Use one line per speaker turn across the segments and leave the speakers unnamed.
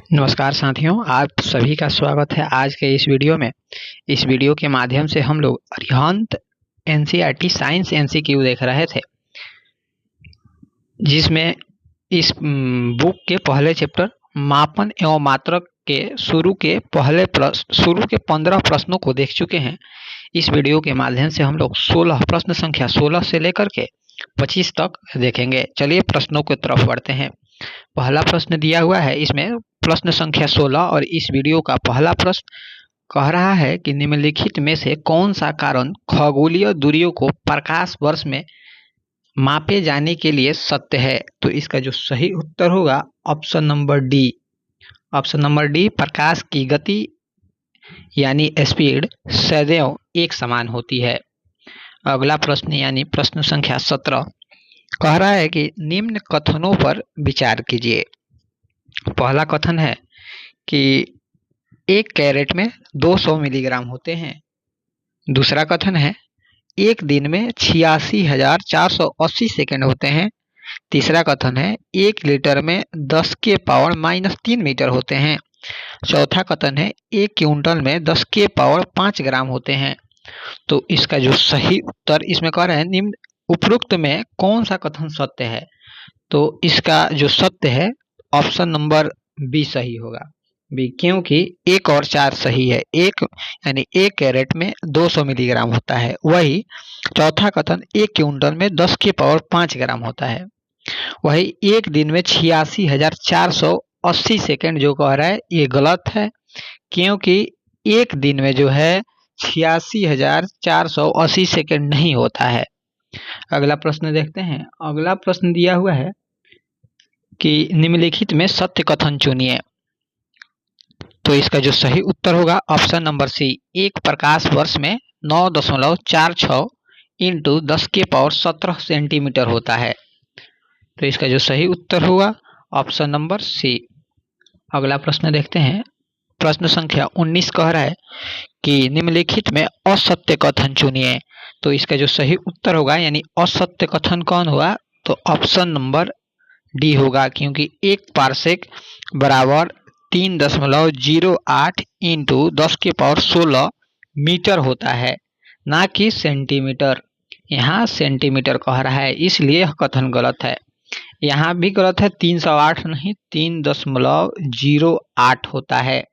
नमस्कार साथियों, आप सभी का स्वागत है आज के इस वीडियो में। इस वीडियो के माध्यम से हम लोग अरिहंत एनसीईआरटी साइंस एमसीक्यू देख रहे थे, जिसमें इस बुक के पहले चैप्टर मापन एवं मात्रक के शुरू के 15 प्रश्नों को देख चुके हैं। इस वीडियो के माध्यम से हम लोग 16 प्रश्न संख्या 16 से लेकर के 25 तक देखेंगे। चलिए प्रश्नों की तरफ बढ़ते हैं। पहला प्रश्न दिया हुआ है, इसमें प्रश्न संख्या 16 और इस वीडियो का पहला प्रश्न कह रहा है कि निम्नलिखित में से कौन सा कारण खगोलीय दूरियों को प्रकाश वर्ष में मापे जाने के लिए सत्य है। तो इसका जो सही उत्तर होगा option number D. Option number D, प्रकाश की गति यानी स्पीड सदैव एक समान होती है। अगला प्रश्न यानी प्रश्न संख्या 17 कह रहा है कि निम्न कथनों पर विचार कीजिए। पहला कथन है कि एक कैरेट में 200 मिलीग्राम होते हैं। दूसरा कथन है एक दिन में 86,480 सेकंड होते हैं। तीसरा कथन है 1 लीटर में 10 के पावर -3 मीटर होते हैं। चौथा कथन है 1 क्विंटल में 10 के पावर 5 ग्राम होते हैं। तो इसका जो सही उत्तर इसमें कह रहे हैं निम्न उपरोक्त में कौन सा कथन सत्य है। तो इसका जो सत्य है ऑप्शन नंबर बी सही होगा, बी, क्योंकि 1 और 4 सही है। एक यानी 1 कैरेट में 200 मिलीग्राम होता है। वही चौथा कथन 1 क्विंटल में 10 के पावर 5 ग्राम होता है। वही एक दिन में 86,480 सेकंड जो कह रहा है ये गलत है, क्योंकि एक दिन में जो है 86,480 सेकंड नहीं होता है। अगला प्रश्न देखते हैं। अगला प्रश्न दिया हुआ है कि निम्नलिखित में सत्य कथन चुनिए। तो इसका जो सही उत्तर होगा ऑप्शन नंबर सी, एक प्रकाश वर्ष में 9.46 इंटू 10 के पावर 17 सेंटीमीटर होता है। तो इसका जो सही उत्तर होगा ऑप्शन नंबर सी। अगला प्रश्न देखते हैं। प्रश्न संख्या 19 कह रहा है कि निम्नलिखित में असत्य कथन चुनिए। तो इसका जो सही उत्तर होगा यानी असत्य कथन कौन होगा, तो ऑप्शन नंबर डी होगा, क्योंकि 1 पारसेक बराबर 3.08 इंटू 10 के पावर 16 मीटर होता है, ना कि सेंटीमीटर। यहाँ सेंटीमीटर कह रहा है, इसलिए यह कथन गलत है। यहाँ भी गलत है, 308 नहीं 3.08 होता है।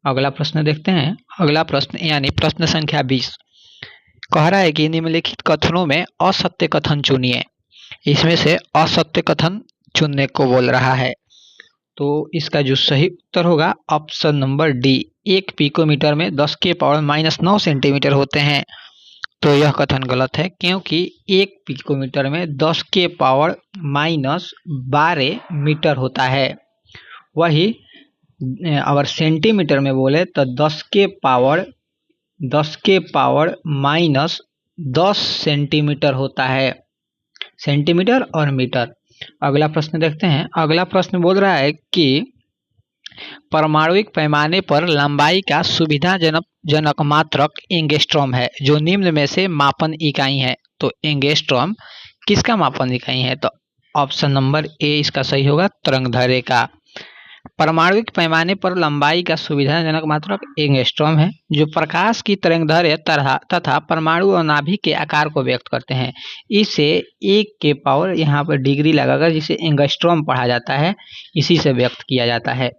अगला प्रश्न देखते हैं। अगला प्रश्न यानी प्रश्न संख्या 20 कह रहा है कि निम्नलिखित कथनों में असत्य कथन चुनिए। इसमें से असत्य कथन चुनने को बोल रहा है। तो इसका जो सही उत्तर होगा ऑप्शन नंबर डी, 1 पिकोमीटर में 10 के पावर -9 सेंटीमीटर होते हैं। तो यह कथन गलत है, क्योंकि 1 पिकोमीटर में 10 के पावर -12 मीटर होता है। वही अगर सेंटीमीटर में बोले तो 10 के पावर -10 सेंटीमीटर होता है, सेंटीमीटर और मीटर। अगला प्रश्न देखते हैं। अगला प्रश्न बोल रहा है कि परमाणुविक पैमाने पर लंबाई का सुविधाजनक मात्रक एंगस्ट्रॉम है, जो निम्न में से मापन इकाई है। तो एंगस्ट्रॉम किसका मापन इकाई है, तो ऑप्शन नंबर ए इसका सही होगा, तरंगदैर्घ्य का। परमाणुविक पैमाने पर लंबाई का सुविधाजनक मात्रक एंगस्ट्रॉम है, जो प्रकाश की तरंगदैर्घ्य तथा परमाणु और नाभिक के आकार को व्यक्त करते हैं। इसे 1 के पावर यहाँ पर डिग्री लगाकर जिसे एंगस्ट्रॉम पढ़ा जाता है, इसी से व्यक्त किया जाता है।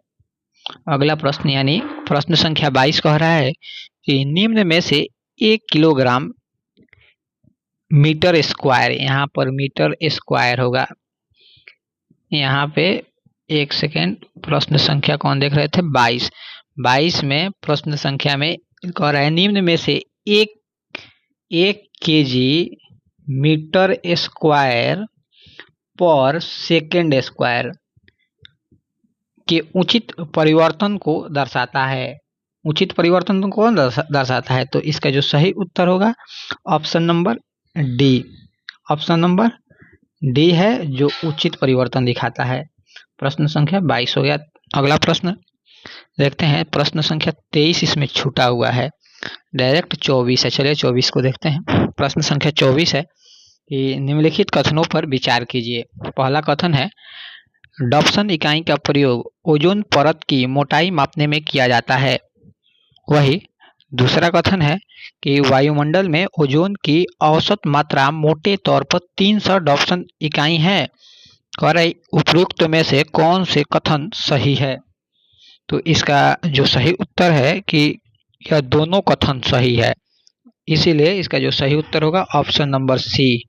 अगला प्रश्न यानी प्रश्न संख्या 22 कह रहा है कि निम्न में से 1 किलोग्राम मीटर स्क्वायर, यहाँ पर मीटर स्क्वायर होगा। यहाँ पे एक सेकेंड, प्रश्न संख्या कौन देख रहे थे, 22 में प्रश्न संख्या में कह रहा है निम्न में से एक केजी मीटर स्क्वायर पर सेकेंड स्क्वायर के उचित परिवर्तन को दर्शाता है। उचित परिवर्तन को कौन दर्शाता है, तो इसका जो सही उत्तर होगा option number D. Option number D है जो उचित परिवर्तन दिखाता है। प्रश्न संख्या 22 हो गया। अगला प्रश्न देखते हैं। प्रश्न संख्या 23 इसमें छूटा हुआ है, डायरेक्ट 24 है। चलिए 24 को देखते हैं। प्रश्न संख्या 24 है कि निम्नलिखित कथनों पर विचार कीजिए। पहला कथन है डॉप्सन इकाई का प्रयोग ओजोन परत की मोटाई मापने में किया जाता है। वही दूसरा कथन है कि वायुमंडल में ओजोन की औसत मात्रा मोटे तौर पर 300 डॉप्सन इकाई है। और उपरोक्त में से कौन से कथन सही है? तो इसका जो सही उत्तर है कि यह दोनों कथन सही है, इसीलिए इसका जो सही उत्तर होगा ऑप्शन नंबर सी,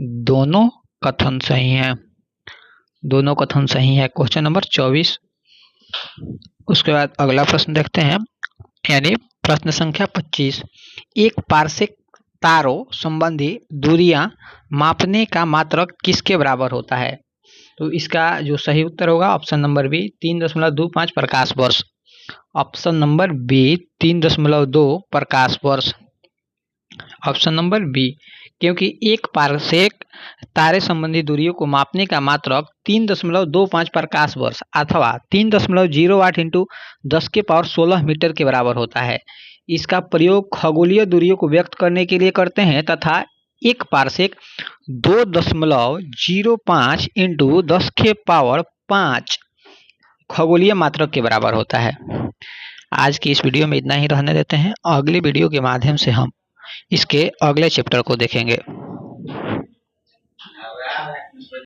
दोनों कथन सही हैं। दोनों कथन सही है। Question number 24। उसके बाद अगला प्रश्न देखते हैं, यानी प्रश्न संख्या 25। एक पारसेक तारों संबंधी दूरियां मापने का मात्रक किसके बराबर होता है? तो इसका जो सही उत्तर होगा ऑप्शन नंबर बी, 3.25 प्रकाश वर्ष। ऑप्शन नंबर बी 3.2 प्रकाश वर्ष। ऑप्शन नंबर बी, क्योंकि एक पारसेक तारे संबंधी दूरियों को मापने का मात्रक 3.25 प्रकाश वर्ष अथवा 3.08 इंटू 10⁻16 मीटर के बराबर होता है। इसका प्रयोग खगोलीय दूरियों को व्यक्त करने के लिए करते हैं तथा एक पारसेक 2.05 इंटू 10⁵5 खगोलीय मात्रक के बराबर होता है। आज की इस वीडियो में इतना ही रहने देते हैं। अगली वीडियो के माध्यम से हम इसके अगले चैप्टर को देखेंगे।